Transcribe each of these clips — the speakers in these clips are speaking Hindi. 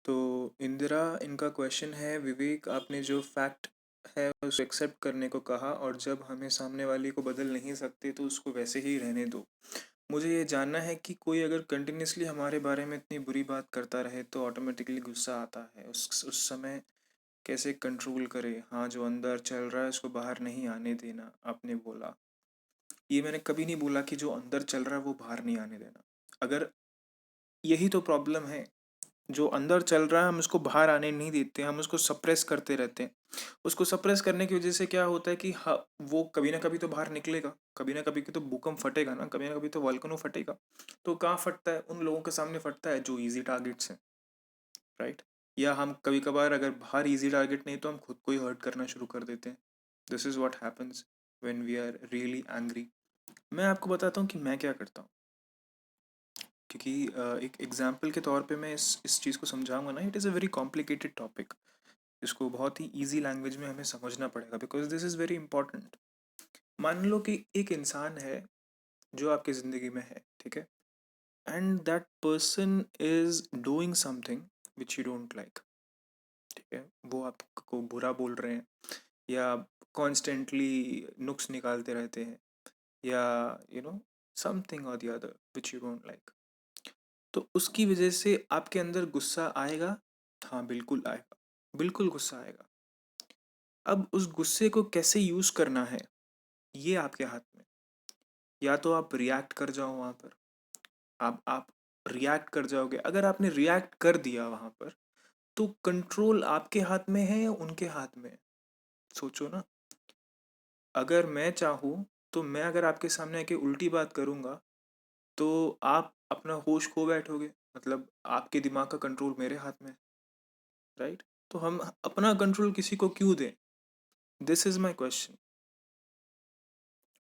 तो इंदिरा, इनका क्वेश्चन है, विवेक आपने जो फैक्ट है उसे एक्सेप्ट करने को कहा और जब हमें सामने वाले को बदल नहीं सकते तो उसको वैसे ही रहने दो। मुझे ये जानना है कि कोई अगर कंटिन्यूसली हमारे बारे में इतनी बुरी बात करता रहे तो ऑटोमेटिकली गुस्सा आता है, उस समय कैसे कंट्रोल करे। हाँ, जो अंदर चल रहा है उसको बाहर नहीं आने देना, आपने बोला। ये मैंने कभी नहीं बोला कि जो अंदर चल रहा है वो बाहर नहीं आने देना। अगर यही तो प्रॉब्लम है, जो अंदर चल रहा है हम उसको बाहर आने नहीं देते, हम उसको सप्रेस करते रहते हैं। उसको सप्रेस करने की वजह से क्या होता है कि हाँ, वो कभी ना कभी तो बाहर निकलेगा, कभी ना कभी तो भूकंप फटेगा ना, कभी ना कभी तो वॉल्केनो फटेगा। तो कहाँ फटता है? उन लोगों के सामने फटता है जो इजी टारगेट्स हैं, राइट। या हम कभी कभार अगर बाहर इजी टारगेट नहीं तो हम खुद को ही हर्ट करना शुरू कर देते हैं। This is what happens when we are really angry. मैं आपको बताता हूँ कि मैं क्या करता हूँ, क्योंकि एक एग्जाम्पल के तौर पे मैं इस चीज़ को समझाऊंगा ना। It is a very complicated topic, इसको बहुत ही इजी लैंग्वेज में हमें समझना पड़ेगा because this is very important. मान लो कि एक इंसान है जो आपकी ज़िंदगी में है, ठीक है, and that person is doing something which you don't like, ठीक है। वो आपको बुरा बोल रहे हैं या कॉन्स्टेंटली नुक्स निकालते रहते हैं या समथिंग और the other which you don't like. तो उसकी वजह से आपके अंदर गुस्सा आएगा। हाँ, बिल्कुल आएगा, बिल्कुल गुस्सा आएगा। अब उस गुस्से को कैसे यूज करना है ये आपके हाथ में। या तो आप रिएक्ट कर जाओ वहां पर, आप रिएक्ट कर जाओगे। अगर आपने रिएक्ट कर दिया वहां पर तो कंट्रोल आपके हाथ में है या उनके हाथ में है? सोचो ना। अगर मैं चाहूँ तो मैं अगर आपके सामने आके उल्टी बात करूंगा तो आप अपना होश खो बैठोगे, मतलब आपके दिमाग का कंट्रोल मेरे हाथ में, राइट। तो हम अपना कंट्रोल किसी को क्यों दें? This is my question.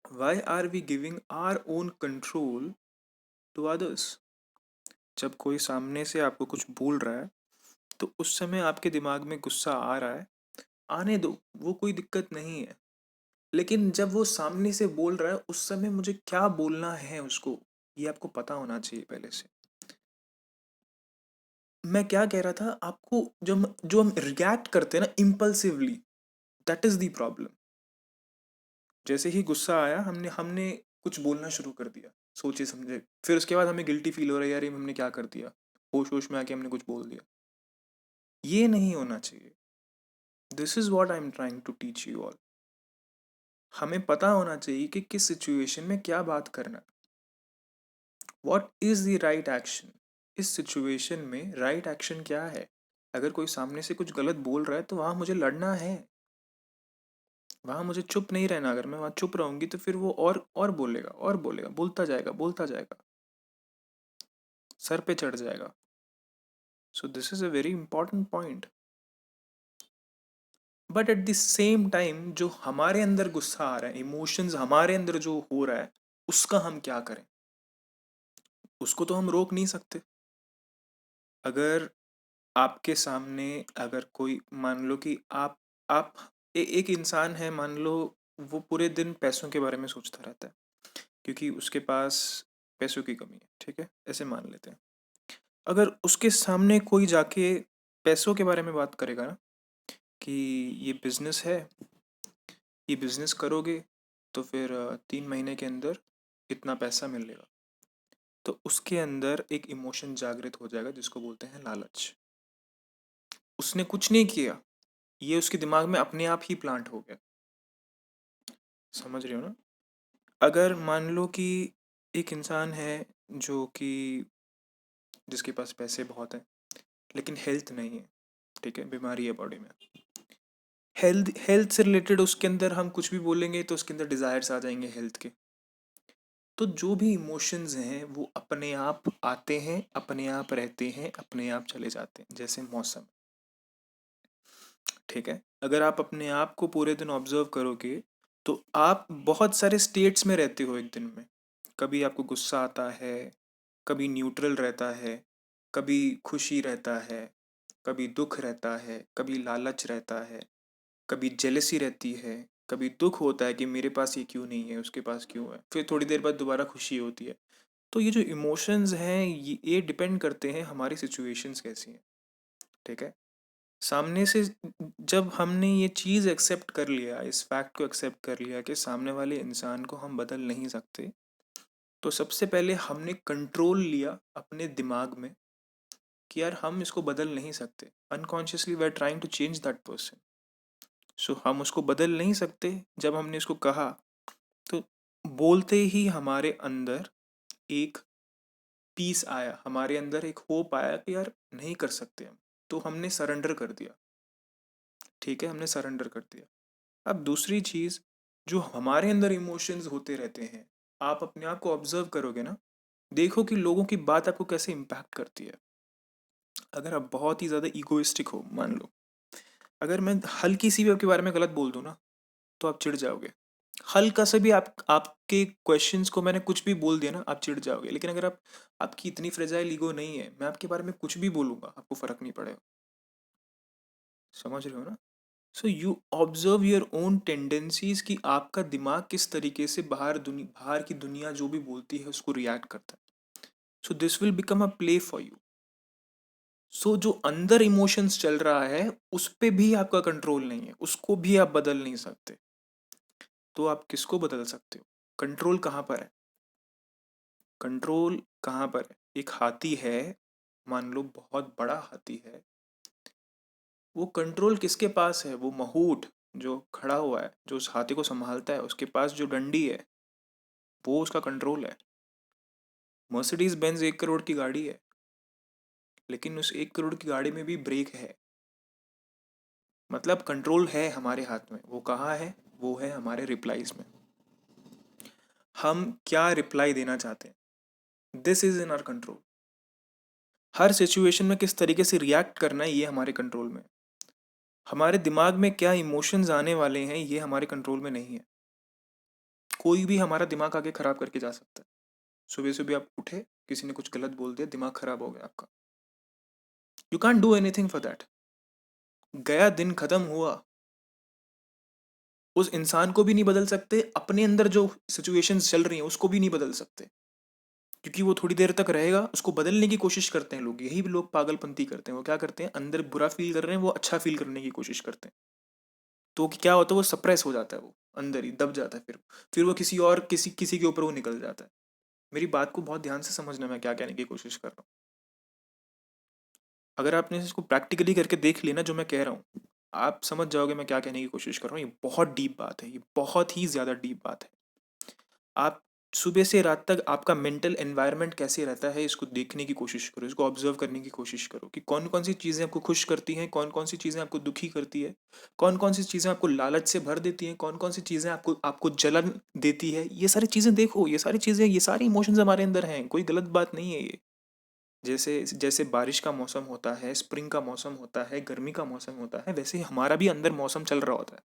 Why are we giving our own control to others? जब कोई सामने से आपको कुछ बोल रहा है तो उस समय आपके दिमाग में गुस्सा आ रहा है, आने दो, वो कोई दिक्कत नहीं है। लेकिन जब वो सामने से बोल रहा है उस समय मुझे क्या बोलना है उसको, ये आपको पता होना चाहिए पहले से। मैं क्या कह रहा था आपको, जो हम रिएक्ट करते हैं ना impulsively, that is the problem. जैसे ही गुस्सा आया हमने हमने कुछ बोलना शुरू कर दिया, सोचे समझे, फिर उसके बाद हमें गिल्टी फील हो रहा है, यार ये हमने क्या कर दिया, होश होश में आके हमने कुछ बोल दिया। ये नहीं होना चाहिए। This is what I am trying to teach you all. हमें पता होना चाहिए कि किस सिचुएशन में क्या बात करना है। What is the right action? इस सिचुएशन में राइट एक्शन क्या है? अगर कोई सामने से कुछ गलत बोल रहा है तो वहां मुझे लड़ना है, वहां मुझे चुप नहीं रहना। अगर मैं वहां चुप रहूंगी तो फिर वो और बोलेगा और बोलेगा, बोलता जाएगा, सर पे चढ़ जाएगा। So this is a very important point. But at the same time जो हमारे अंदर गुस्सा आ रहा है, इमोशंस हमारे अंदर जो हो रहा है, उसका हम क्या करें? उसको तो हम रोक नहीं सकते। अगर आपके सामने अगर कोई, मान लो कि आप एक इंसान है, मान लो वो पूरे दिन पैसों के बारे में सोचता रहता है क्योंकि उसके पास पैसों की कमी है, ठीक है, ऐसे मान लेते हैं। अगर उसके सामने कोई जाके पैसों के बारे में बात करेगा ना कि ये बिजनेस है, ये बिजनेस करोगे तो फिर 3 महीने के अंदर इतना पैसा मिलेगा, तो उसके अंदर एक इमोशन जागृत हो जाएगा जिसको बोलते हैं लालच। उसने कुछ नहीं किया, ये उसके दिमाग में अपने आप ही प्लांट हो गया। समझ रहे हो ना? अगर मान लो कि एक इंसान है जो कि जिसके पास पैसे बहुत हैं लेकिन हेल्थ नहीं है, ठीक है, बीमारी है बॉडी में। हेल्थ हेल्थ से रिलेटेड उसके अंदर हम कुछ भी बोलेंगे तो उसके अंदर डिज़ायर्स आ जाएंगे हेल्थ के। तो जो भी इमोशंस हैं वो अपने आप आते हैं, अपने आप रहते हैं, अपने आप चले जाते हैं, जैसे मौसम, ठीक है। अगर आप अपने आप को पूरे दिन ऑब्जर्व करोगे तो आप बहुत सारे स्टेट्स में रहते हो एक दिन में। कभी आपको गुस्सा आता है, कभी न्यूट्रल रहता है, कभी खुशी रहता है, कभी दुख रहता है, कभी लालच रहता है, कभी जेलसी रहती है, कभी दुख होता है कि मेरे पास ये क्यों नहीं है, उसके पास क्यों है, फिर थोड़ी देर बाद दोबारा खुशी होती है। तो ये जो इमोशंस हैं ये डिपेंड करते हैं हमारी सिचुएशंस कैसी हैं। ठीक है। सामने से जब हमने ये चीज़ एक्सेप्ट कर लिया, इस फैक्ट को एक्सेप्ट कर लिया कि सामने वाले इंसान को हम बदल नहीं सकते, तो सबसे पहले हमने कंट्रोल लिया अपने दिमाग में कि यार हम इसको बदल नहीं सकते। Unconsciously we are trying to change that person. So हम उसको बदल नहीं सकते। जब हमने इसको कहा, तो बोलते ही हमारे अंदर एक पीस आया, हमारे अंदर एक होप आया कि यार नहीं कर सकते हम। तो हमने सरेंडर कर दिया। ठीक है, हमने सरेंडर कर दिया। अब दूसरी चीज़, जो हमारे अंदर इमोशंस होते रहते हैं, आप अपने आप को ऑब्जर्व करोगे ना, देखो कि लोगों की बात आपको कैसे इम्पैक्ट करती है। अगर आप बहुत ही ज़्यादा ईगोइस्टिक हो, मान लो, अगर मैं हल्की सी भी आपके बारे में गलत बोल दूँ ना, तो आप चिढ़ जाओगे। हल्का सा भी आपके क्वेश्चंस को मैंने कुछ भी बोल दिया ना, आप चिढ़ जाओगे। लेकिन अगर आपकी इतनी फ्रेजाइल ईगो नहीं है, मैं आपके बारे में कुछ भी बोलूँगा, आपको फ़र्क नहीं पड़ेगा। समझ रहे हो ना? So you observe your own tendencies, कि आपका दिमाग किस तरीके से बाहर की दुनिया जो भी बोलती है उसको रिएक्ट करता है। So this will become a play for you. So जो अंदर इमोशंस चल रहा है, उस पे भी आपका कंट्रोल नहीं है, उसको भी आप बदल नहीं सकते। तो आप किसको बदल सकते हो? कंट्रोल कहाँ पर है? कंट्रोल कहाँ पर है? एक हाथी है, मान लो बहुत बड़ा हाथी है, वो कंट्रोल किसके पास है? वो महूट जो खड़ा हुआ है, जो उस हाथी को संभालता है, उसके पास जो डंडी है, वो उसका कंट्रोल है। मर्सिडीज बेंज 1 करोड़ की गाड़ी है, लेकिन उस 1 करोड़ की गाड़ी में भी ब्रेक है। मतलब कंट्रोल है हमारे हाथ में। वो कहाँ है? वो है हमारे रिप्लाईज में। हम क्या रिप्लाई देना चाहते हैं, this is in our control. हर सिचुएशन में किस तरीके से रिएक्ट करना है, ये हमारे कंट्रोल में। हमारे दिमाग में क्या इमोशंस आने वाले हैं, ये हमारे कंट्रोल में नहीं है। कोई भी हमारा दिमाग आके खराब करके जा सकता है। सुबह सुबह आप उठे, किसी ने कुछ गलत बोल दिया, दिमाग खराब हो गया आपका। You can do anything for that. गया दिन खत्म हुआ। उस इंसान को भी नहीं बदल सकते, अपने अंदर जो सिचुएशंस चल रही हैं उसको भी नहीं बदल सकते, क्योंकि वो थोड़ी देर तक रहेगा। उसको बदलने की कोशिश करते हैं लोग, यही लोग पागलपंती करते हैं। वो क्या करते हैं, अंदर बुरा फील कर रहे हैं, वो अच्छा फील करने की कोशिश करते हैं। तो क्या होता है, वो सप्रेस हो जाता है, वो अंदर ही दब जाता है। फिर वो किसी और किसी किसी के ऊपर वो निकल जाता है। मेरी बात को बहुत ध्यान से समझना, मैं क्या कहने की कोशिश कर रहा हूँ। अगर आपने इसको प्रैक्टिकली करके देख लिया ना, जो मैं कह रहा हूँ, आप समझ जाओगे मैं क्या कहने की कोशिश कर रहा हूँ। ये बहुत डीप बात है, ये बहुत ही ज़्यादा डीप बात है। आप सुबह से रात तक आपका मेंटल एनवायरनमेंट कैसे रहता है, इसको देखने की कोशिश करो, इसको ऑब्जर्व करने की कोशिश करो कि कौन कौन सी चीज़ें आपको खुश करती हैं, कौन कौन सी चीज़ें आपको दुखी करती है, कौन कौन सी चीज़ें आपको लालच से भर देती हैं, कौन कौन सी चीज़ें आपको आपको जलन देती है। ये सारी चीज़ें देखो, ये सारी चीज़ें, ये सारी इमोशंस हमारे अंदर हैं, कोई गलत बात नहीं है ये। जैसे जैसे बारिश का मौसम होता है, स्प्रिंग का मौसम होता है, गर्मी का मौसम होता है, वैसे ही हमारा भी अंदर मौसम चल रहा होता है।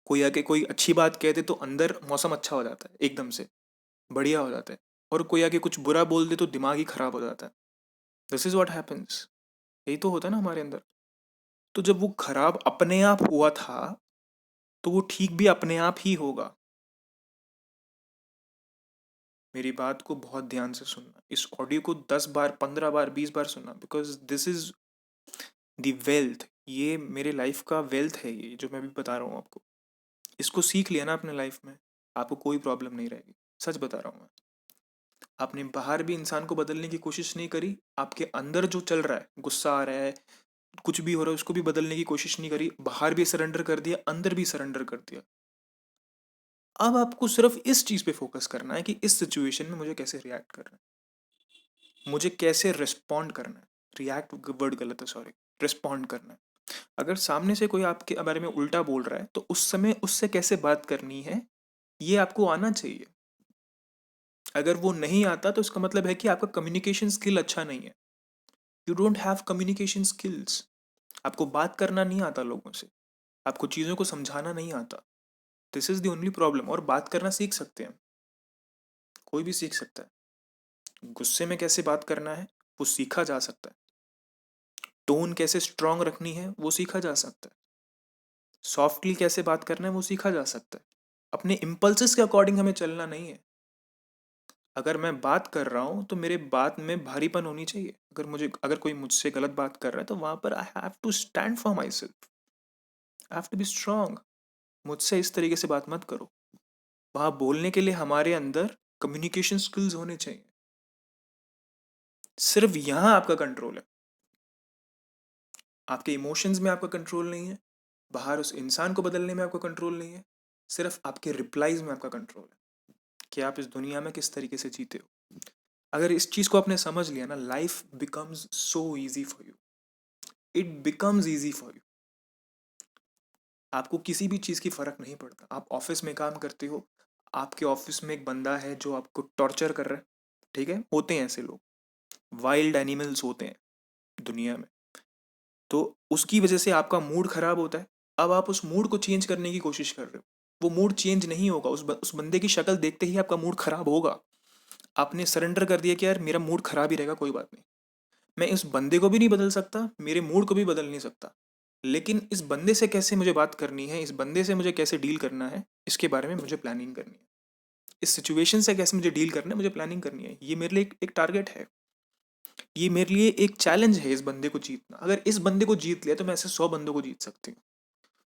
कोई आके कोई अच्छी बात कह दे तो अंदर मौसम अच्छा हो जाता है, एकदम से बढ़िया हो जाता है। और कोई आके कुछ बुरा बोल दे तो दिमाग ही खराब हो जाता है। This is what happens. यही तो होता है ना हमारे अंदर। तो जब वो खराब अपने आप हुआ था, तो वो ठीक भी अपने आप ही होगा। मेरी बात को बहुत ध्यान से सुनना, इस ऑडियो को 10 बार, 15 बार, 20 बार सुनना, because this is the wealth. ये मेरे लाइफ का वेल्थ है, ये जो मैं भी बता रहा हूँ आपको। इसको सीख लिया ना अपने लाइफ में, आपको कोई प्रॉब्लम नहीं रहेगी। सच बता रहा हूँ मैं। आपने बाहर भी इंसान को बदलने की कोशिश नहीं करी, आपके अंदर जो चल रहा है, गुस्सा आ रहा है, कुछ भी हो रहा है, उसको भी बदलने की कोशिश नहीं करी। बाहर भी सरेंडर कर दिया, अंदर भी सरेंडर कर दिया। अब आपको सिर्फ इस चीज पे फोकस करना है कि इस सिचुएशन में मुझे कैसे रिएक्ट करना है, मुझे कैसे रिस्पॉन्ड करना है। रिएक्ट वर्ड गलत है, सॉरी। रिस्पॉन्ड करना है। अगर सामने से कोई आपके बारे में उल्टा बोल रहा है, तो उस समय उससे कैसे बात करनी है, ये आपको आना चाहिए। अगर वो नहीं आता, तो इसका मतलब है कि आपका कम्युनिकेशन स्किल अच्छा नहीं है। You don't have communication skills. आपको बात करना नहीं आता लोगों से, आपको चीज़ों को समझाना नहीं आता। This is the only problem. और बात करना सीख सकते हैं, कोई भी सीख सकता है। गुस्से में कैसे बात करना है, वो सीखा जा सकता है। टोन कैसे स्ट्रांग रखनी है, वो सीखा जा सकता है। सॉफ्टली कैसे बात करना है, वो सीखा जा सकता है। अपने इम्पल्सेस के अकॉर्डिंग हमें चलना नहीं है। अगर मैं बात कर रहा हूं, तो मेरे बात में भारीपन होनी चाहिए। अगर कोई मुझसे गलत बात कर रहा है तो वहाँ पर I have to stand for myself, I have to be strong. मुझसे इस तरीके से बात मत करो। वहाँ बोलने के लिए हमारे अंदर कम्युनिकेशन स्किल्स होने चाहिए। सिर्फ यहाँ आपका कंट्रोल है, आपके इमोशंस में आपका कंट्रोल नहीं है, बाहर उस इंसान को बदलने में आपका कंट्रोल नहीं है, सिर्फ आपके रिप्लाईज में आपका कंट्रोल है कि आप इस दुनिया में किस तरीके से जीते हो। अगर इस चीज़ को आपने समझ लिया ना, life becomes so easy for you, it becomes easy for you. आपको किसी भी चीज़ की फ़र्क नहीं पड़ता। आप ऑफिस में काम करते हो, आपके ऑफिस में एक बंदा है जो आपको टॉर्चर कर रहा है, ठीक है, होते हैं ऐसे लोग, वाइल्ड एनिमल्स होते हैं दुनिया में। तो उसकी वजह से आपका मूड खराब होता है। अब आप उस मूड को चेंज करने की कोशिश कर रहे हो, वो मूड चेंज नहीं होगा। उस बंदे की शक्ल देखते ही आपका मूड खराब होगा। आपने सरेंडर कर दिया कि यार मेरा मूड खराब ही रहेगा, कोई बात नहीं, मैं इस बंदे को भी नहीं बदल सकता, मेरे मूड को भी बदल नहीं सकता, लेकिन इस बंदे से कैसे मुझे बात करनी है, इस बंदे से मुझे कैसे डील करना है, इसके बारे में मुझे प्लानिंग करनी है। इस सिचुएशन से कैसे मुझे डील करना है, मुझे प्लानिंग करनी है। ये मेरे लिए एक टारगेट है, ये मेरे लिए एक चैलेंज है, इस बंदे को जीतना। अगर इस बंदे को जीत लिया तो मैं ऐसे 100 बंदों को जीत सकती हूँ।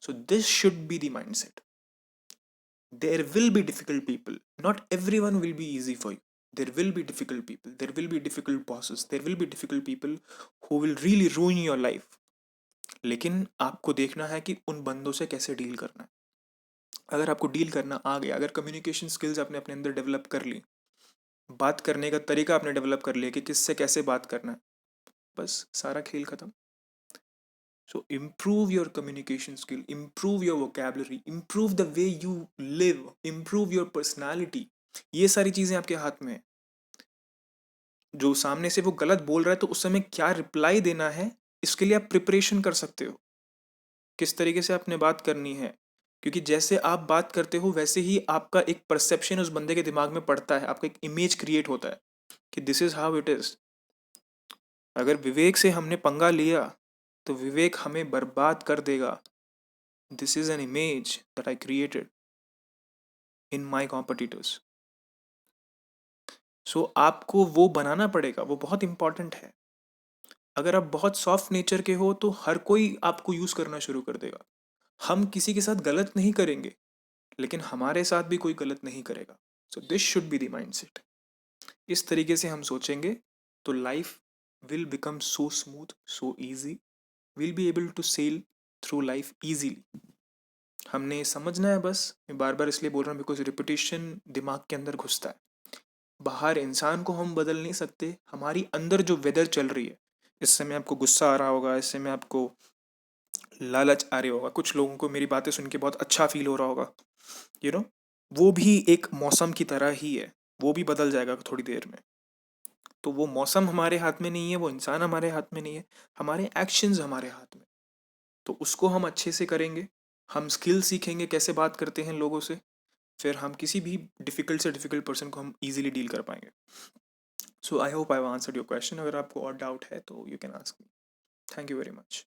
So this should be the mindset. There will be difficult people, not everyone will be easy for you. There will be difficult people, there will be difficult bosses, there will be difficult people who will really ruin your life. लेकिन आपको देखना है कि उन बंदों से कैसे डील करना है। अगर आपको डील करना आ गया, अगर कम्युनिकेशन स्किल्स आपने अपने अंदर डेवलप कर ली, बात करने का तरीका आपने डेवलप कर लिया कि किससे कैसे बात करना है, बस सारा खेल खत्म। So improve your communication skill, improve your vocabulary, improve the way you live, improve your personality. ये सारी चीज़ें आपके हाथ में है। जो सामने से वो गलत बोल रहा है तो उस समय क्या रिप्लाई देना है, इसके लिए आप प्रिपरेशन कर सकते हो, किस तरीके से आपने बात करनी है। क्योंकि जैसे आप बात करते हो वैसे ही आपका एक परसेप्शन उस बंदे के दिमाग में पड़ता है, आपका एक इमेज क्रिएट होता है कि this is how it is. अगर विवेक से हमने पंगा लिया तो विवेक हमें बर्बाद कर देगा। This is an image that I created in my competitors. So आपको वो बनाना पड़ेगा, वो बहुत इंपॉर्टेंट है। अगर आप बहुत सॉफ्ट नेचर के हो तो हर कोई आपको यूज करना शुरू कर देगा। हम किसी के साथ गलत नहीं करेंगे, लेकिन हमारे साथ भी कोई गलत नहीं करेगा। So this should be the mindset. इस तरीके से हम सोचेंगे तो life will become so smooth, so easy, will be able to sail through life easily. हमने समझना है बस। मैं बार बार इसलिए बोल रहा हूँ बिकॉज रिपीटेशन दिमाग के अंदर घुसता है। बाहर इंसान को हम बदल नहीं सकते, हमारी अंदर जो वेदर चल रही है, इस समय आपको गुस्सा आ रहा होगा, इस समय आपको लालच आ रही होगा, कुछ लोगों को मेरी बातें सुन के बहुत अच्छा फील हो रहा होगा, यू नो, वो भी एक मौसम की तरह ही है, वो भी बदल जाएगा थोड़ी देर में। तो वो मौसम हमारे हाथ में नहीं है, वो इंसान हमारे हाथ में नहीं है, हमारे एक्शंस हमारे हाथ में। तो उसको हम अच्छे से करेंगे, हम स्किल सीखेंगे कैसे बात करते हैं लोगों से, फिर हम किसी भी डिफिकल्ट से डिफिकल्ट पर्सन को हम इजीली डील कर पाएंगे। So I hope I answered your question. अगर आपको और डाउट है तो you can ask me. Thank you very much.